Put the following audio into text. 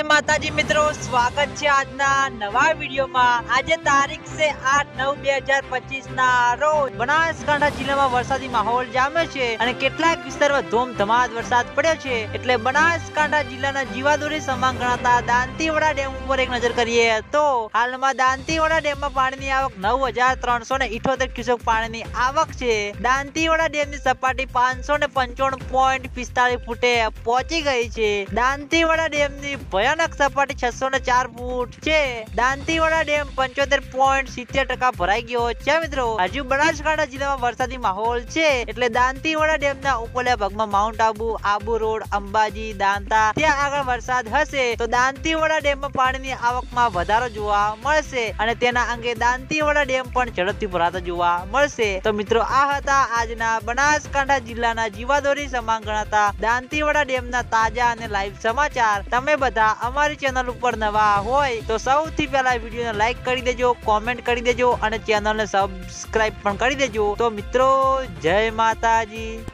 માતાજી મિત્રો, સ્વાગત છે આજના નવા વિડીયોમાં। આજે તારીખ છે 8/9/2025 ના રોજ બનાસકાંઠા જિલ્લામાં વરસાદી માહોલ જામ્યો છે અને કેટલાક વિસ્તારમાં ધોમધમાટ વરસાદ પડ્યો છે। એટલે બનાસકાંઠા જિલ્લાના જીવાદોરી સમાન ગણાતા દાંતીવાડા ડેમ ઉપર એક નજર કરીએ તો હાલમાં દાંતીવાડા ડેમમાં પાણીની આવક 9378 ક્યુસેક પાણીની આવક છે। દાંતીવાડા ડેમની સપાટી 595.45 ફૂટે પહોંચી ગઈ છે। દાંતીવાડા ડેમની ભયાનક સપાટી 604 ફૂટ છે। દાંતીવાડા ડેમ 75.70% ભરાઈ ગયો છે। મિત્રો, હજુ બનાસકાંઠા જિલ્લામાં વરસાદી માહોલ છે એટલે દાંતીવાડા ડેમના ઉપરલા ભાગમાં માઉન્ટ આબુ રોડ, અંબાજી, દાંતા ત્યાં આગળ વરસાદ હશે તો દાંતીવાડા ડેમમાં પાણીની આવકમાં વધારો જોવા મળશે અને તેના અંગે દાંતીવાડા ડેમ પણ ઝડપથી ભરાતો જોવા મળશે। તો મિત્રો, આ હતા આજના બનાસકાંઠા જિલ્લાના જીવાદોરી સમાન ગણાતા દાંતીવાડા ડેમના તાજા અને લાઈવ સમાચાર। તમે બધા અમારી ચેનલ ઉપર નવા હોય તો સૌથી પહેલા વિડીયોને લાઈક કરી દેજો, કોમેન્ટ કરી દેજો અને ચેનલને સબસ્ક્રાઇબ પણ કરી દેજો। તો મિત્રો, જય માતાજી।